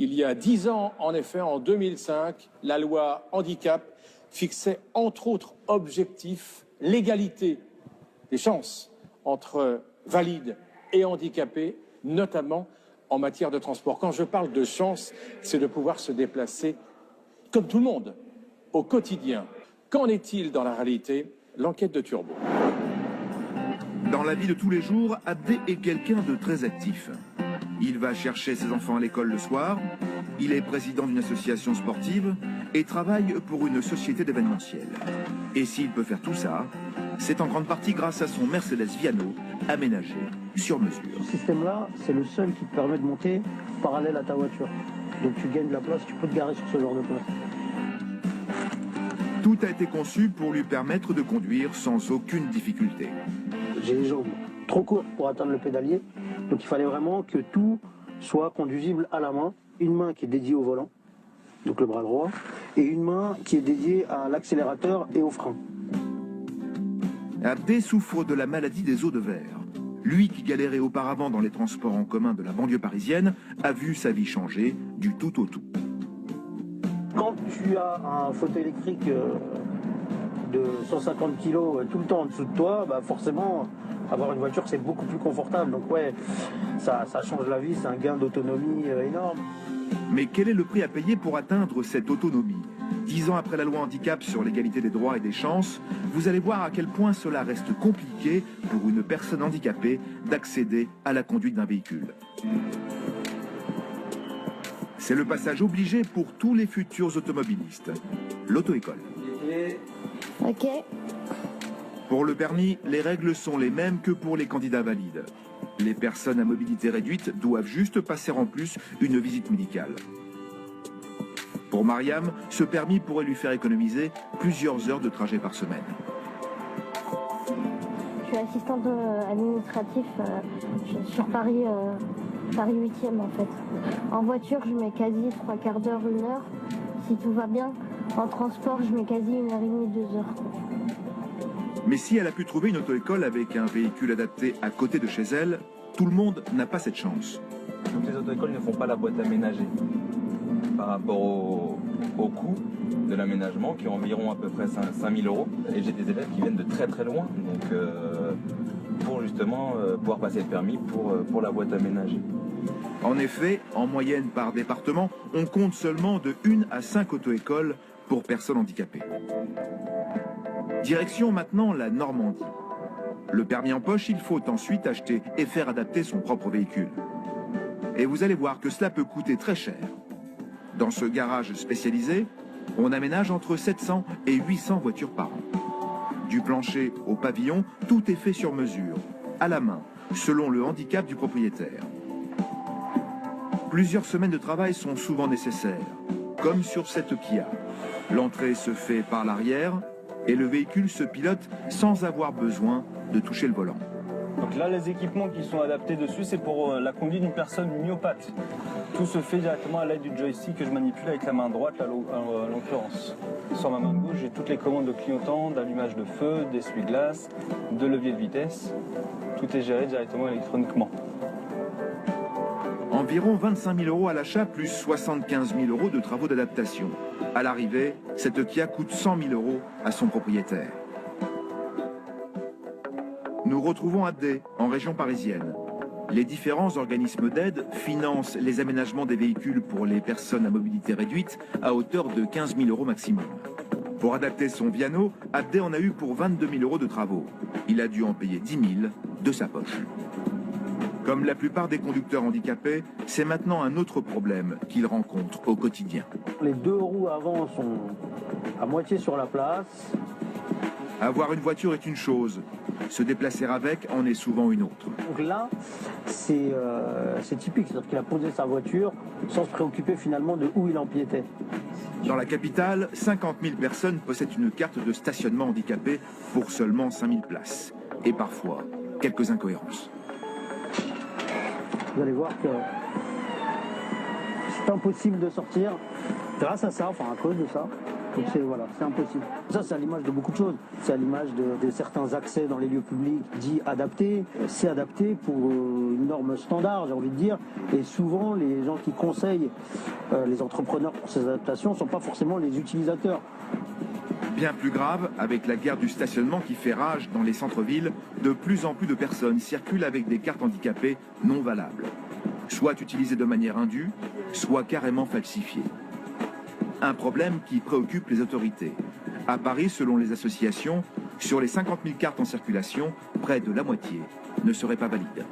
Il y a 10 ans, en effet, en 2005, la loi handicap fixait entre autres objectifs l'égalité des chances entre valides et handicapés, notamment en matière de transport. Quand je parle de chance, c'est de pouvoir se déplacer comme tout le monde, au quotidien. Qu'en est-il dans la réalité? L'enquête de Turbo. Dans la vie de tous les jours, Abdé est quelqu'un de très actif. Il va chercher ses enfants à l'école le soir, il est président d'une association sportive et travaille pour une société d'événementiel. Et s'il peut faire tout ça, c'est en grande partie grâce à son Mercedes Viano, aménagé sur mesure. Ce système-là, c'est le seul qui te permet de monter parallèle à ta voiture. Donc tu gagnes de la place, tu peux te garer sur ce genre de place. Tout a été conçu pour lui permettre de conduire sans aucune difficulté. J'ai les jambes trop courtes pour atteindre le pédalier, donc il fallait vraiment que tout soit conduisible à la main. Une main qui est dédiée au volant, donc le bras droit, et une main qui est dédiée à l'accélérateur et au frein. Abdé souffre de la maladie des os de verre. Lui qui galérait auparavant dans les transports en commun de la banlieue parisienne a vu sa vie changer du tout au tout. Quand tu as un fauteuil électrique de 150 kg tout le temps en dessous de toi, bah forcément, avoir une voiture, c'est beaucoup plus confortable. Donc ouais, ça change la vie, c'est un gain d'autonomie énorme. Mais quel est le prix à payer pour atteindre cette autonomie? 10 ans après la loi handicap sur l'égalité des droits et des chances, vous allez voir à quel point cela reste compliqué pour une personne handicapée d'accéder à la conduite d'un véhicule. C'est le passage obligé pour tous les futurs automobilistes. L'auto-école. Ok. Pour le permis, les règles sont les mêmes que pour les candidats valides. Les personnes à mobilité réduite doivent juste passer en plus une visite médicale. Pour Mariam, ce permis pourrait lui faire économiser plusieurs heures de trajet par semaine. Je suis assistante administrative sur Paris 8e en fait. En voiture, je mets quasi 3/4 d'heure, 1 heure. Si tout va bien, en transport, je mets quasi 1h30, 2 heures. Mais si elle a pu trouver une auto-école avec un véhicule adapté à côté de chez elle, tout le monde n'a pas cette chance. Toutes les auto-écoles ne font pas la boîte aménagée. Par rapport au coût de l'aménagement, qui est environ à peu près 5 000 €. Et j'ai des élèves qui viennent de très très loin, donc pour justement pouvoir passer le permis pour la boîte aménagée. En effet, en moyenne par département, on compte seulement de 1 à 5 auto-écoles pour personnes handicapées. Direction maintenant la Normandie. Le permis en poche, il faut ensuite acheter et faire adapter son propre véhicule. Et vous allez voir que cela peut coûter très cher. Dans ce garage spécialisé, on aménage entre 700 et 800 voitures par an. Du plancher au pavillon, tout est fait sur mesure, à la main, selon le handicap du propriétaire. Plusieurs semaines de travail sont souvent nécessaires, comme sur cette Kia. L'entrée se fait par l'arrière et le véhicule se pilote sans avoir besoin de toucher le volant. Donc là, les équipements qui sont adaptés dessus, c'est pour la conduite d'une personne myopathe. Tout se fait directement à l'aide du joystick que je manipule avec la main droite, là, en l'occurrence. Sur ma main gauche, j'ai toutes les commandes de clignotant, d'allumage de feu, d'essuie-glace, de levier de vitesse. Tout est géré directement électroniquement. Environ 25 000 € à l'achat, plus 75 000 € de travaux d'adaptation. À l'arrivée, cette Kia coûte 100 000 € à son propriétaire. Nous retrouvons Abdé, en région parisienne. Les différents organismes d'aide financent les aménagements des véhicules pour les personnes à mobilité réduite à hauteur de 15 000 € maximum. Pour adapter son Viano, Abdé en a eu pour 22 000 € de travaux. Il a dû en payer 10 000 de sa poche. Comme la plupart des conducteurs handicapés, c'est maintenant un autre problème qu'il rencontre au quotidien. Les 2 roues avant sont à moitié sur la place. Avoir une voiture est une chose, se déplacer avec en est souvent une autre. Donc là, c'est typique, c'est-à-dire qu'il a posé sa voiture sans se préoccuper finalement de où il empiétait. Dans la capitale, 50 000 personnes possèdent une carte de stationnement handicapé pour seulement 5 000 places. Et parfois, quelques incohérences. Vous allez voir que c'est impossible de sortir grâce à ça, enfin à cause de ça. Donc voilà, c'est impossible. Ça, c'est à l'image de beaucoup de choses. C'est à l'image de certains accès dans les lieux publics dits adaptés. C'est adapté pour une norme standard, j'ai envie de dire. Et souvent, les gens qui conseillent les entrepreneurs pour ces adaptations ne sont pas forcément les utilisateurs. Bien plus grave, avec la guerre du stationnement qui fait rage dans les centres-villes, de plus en plus de personnes circulent avec des cartes handicapées non valables. Soit utilisées de manière indue, soit carrément falsifiées. Un problème qui préoccupe les autorités. À Paris, selon les associations, sur les 50 000 cartes en circulation, près de la moitié ne seraient pas valides.